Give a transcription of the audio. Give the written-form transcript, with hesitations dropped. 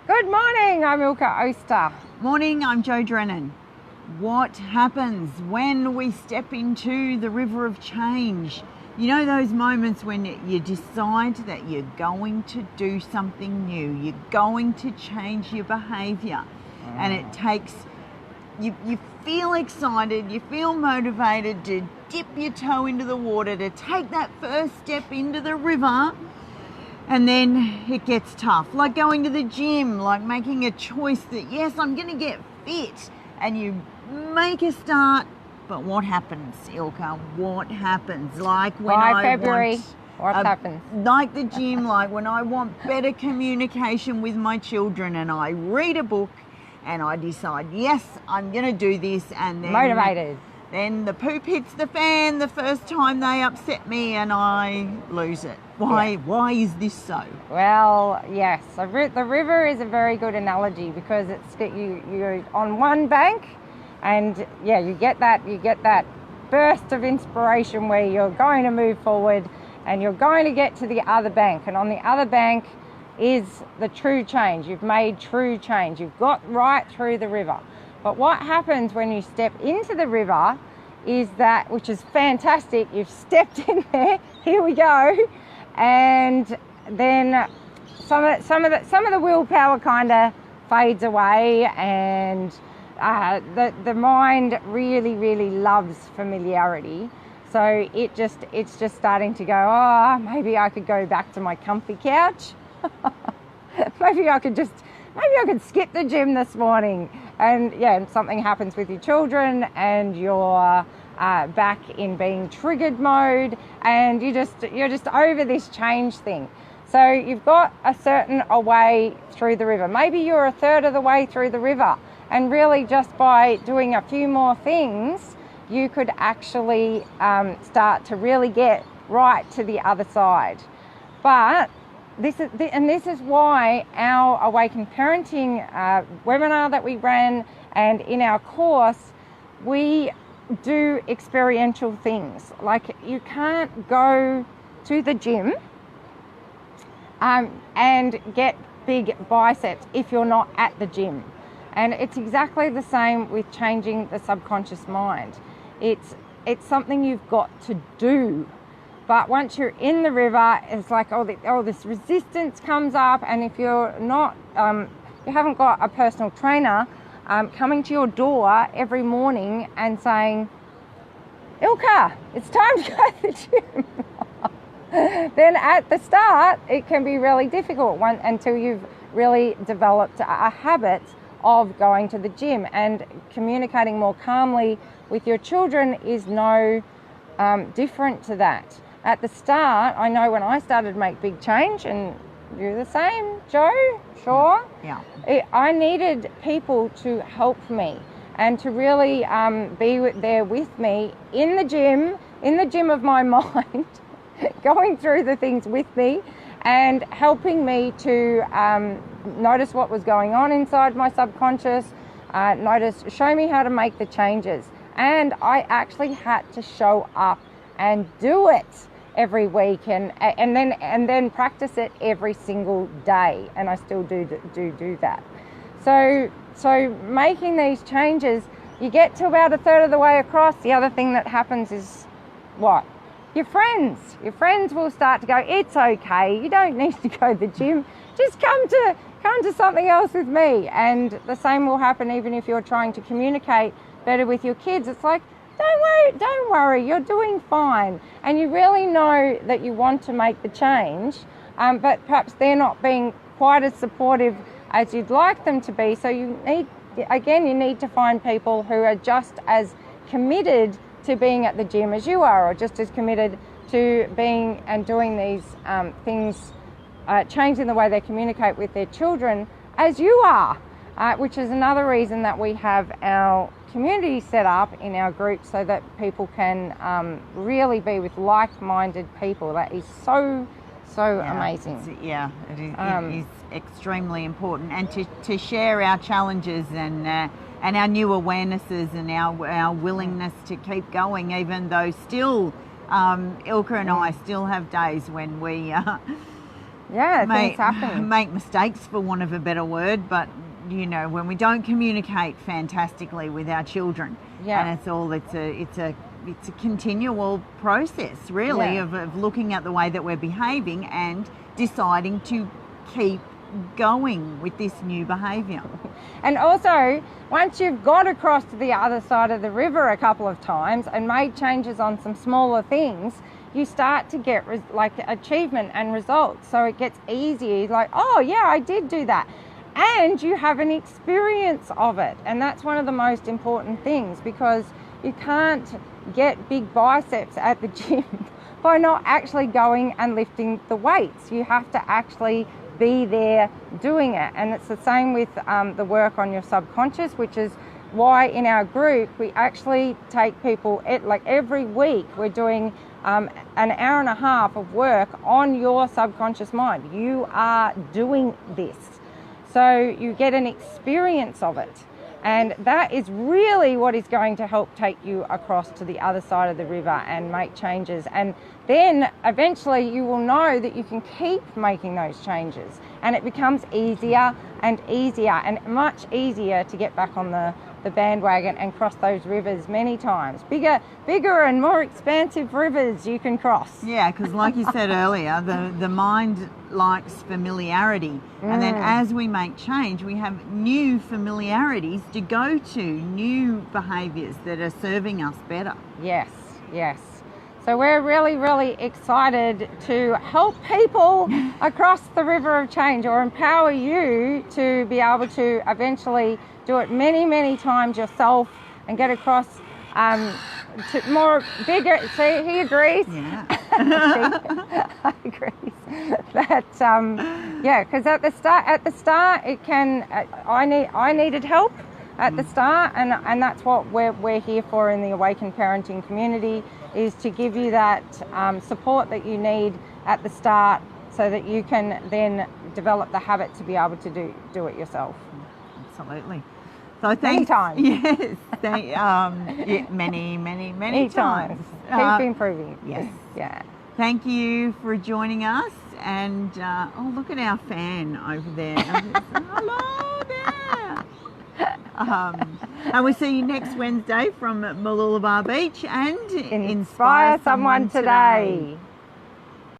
Good morning, I'm Ilka Oster. Morning, I'm Jo Drennan. What happens when we step into the river of change? You know those moments when you decide that you're going to do something new, you're going to change your behaviour, and it takes, you feel excited, you feel motivated to dip your toe into the water, to take that first step into the river, and then it gets tough. Like going to the gym, like making a choice that, yes, I'm going to get fit, and you make a start, but what happens, Ilka? What happens? Like when By February, what happens? Like the gym, like when I want better communication with my children and I read a book and I decide, yes, I'm going to do this, and then Motivated. Then the poop hits the fan the first time they upset me and I lose it. Why is this so? Well, yes, the river is a very good analogy because you're on one bank, and yeah, you get that burst of inspiration where you're going to move forward and you're going to get to the other bank, and on the other bank is the true change. You've made true change. You've got right through the river. But what happens when you step into the river is that, which is fantastic, you've stepped in there, here we go, and then some of the willpower kind of fades away, and the mind really loves familiarity. So it's just starting to go, oh, maybe I could go back to my comfy couch. maybe I could skip the gym this morning. And yeah, something happens with your children and you're back in being triggered mode, and you're just over this change thing. So you've got a certain way through the river. Maybe you're a third of the way through the river, and really just by doing a few more things, you could actually start to really get right to the other side. But this is why our Awakened Parenting webinar that we ran, and in our course, we do experiential things. Like, you can't go to the gym and get big biceps if you're not at the gym. And it's exactly the same with changing the subconscious mind. It's something you've got to do. But once you're in the river, it's like this resistance comes up, and if you're not, you haven't got a personal trainer coming to your door every morning and saying, Ilka, it's time to go to the gym. Then at the start, it can be really difficult until you've really developed a habit of going to the gym, and communicating more calmly with your children is no different to that. At the start, I know when I started to make big change, and you're the same, Jo, sure? Yeah. I needed people to help me and to really be there with me in the gym of my mind, going through the things with me and helping me to notice what was going on inside my subconscious, show me how to make the changes. And I actually had to show up and do it every week, and then practice it every single day, and I still do that. So making these changes, you get to about a third of the way across. The other thing that happens is what? Your friends will start to go, it's okay, you don't need to go to the gym, just come to something else with me. And the same will happen even if you're trying to communicate better with your kids. It's like, don't worry, you're doing fine. And you really know that you want to make the change, but perhaps they're not being quite as supportive as you'd like them to be. So you need to find people who are just as committed to being at the gym as you are, or just as committed to being and doing these things, changing the way they communicate with their children as you are, which is another reason that we have our community set up in our group, so that people can really be with like-minded people. That is so amazing. It is extremely important, and to share our challenges and our new awarenesses and our willingness to keep going, even though still Ilka and I still have days when we Yeah, things happen. Make mistakes, for want of a better word, but you know, when we don't communicate fantastically with our children, and it's a continual process, really, of looking at the way that we're behaving and deciding to keep going with this new behaviour. And also, once you've got across to the other side of the river a couple of times and made changes on some smaller things, you start to get like achievement and results. So it gets easier, like, oh yeah, I did do that. And you have an experience of it. And that's one of the most important things, because you can't get big biceps at the gym by not actually going and lifting the weights. You have to actually be there doing it. And it's the same with the work on your subconscious, which is why in our group we actually take people, like every week we're doing an hour and a half of work on your subconscious mind. You are doing this, so you get an experience of it, and that is really what is going to help take you across to the other side of the river and make changes. And then eventually you will know that you can keep making those changes, and it becomes easier and easier and much easier to get back on the bandwagon and cross those rivers many times. Bigger and more expansive rivers you can cross. Yeah, because like you said earlier, the mind likes familiarity. And then as we make change, we have new familiarities to go to, new behaviours that are serving us better. Yes. So we're really, really excited to help people across the river of change, or empower you to be able to eventually do it many, many times yourself and get across to more bigger. See, he agrees. Yeah. I agree. That because at the start it can. I needed help at the start, and that's what we're here for in the Awakened Parenting community, is to give you that support that you need at the start, so that you can then develop the habit to be able to do it yourself. Absolutely. So many times. Yes. Many times. Keep improving. Yes. Yeah. Thank you for joining us. And look at our fan over there. Hello there. And we'll see you next Wednesday from Mooloolaba Beach, and Inspire someone today.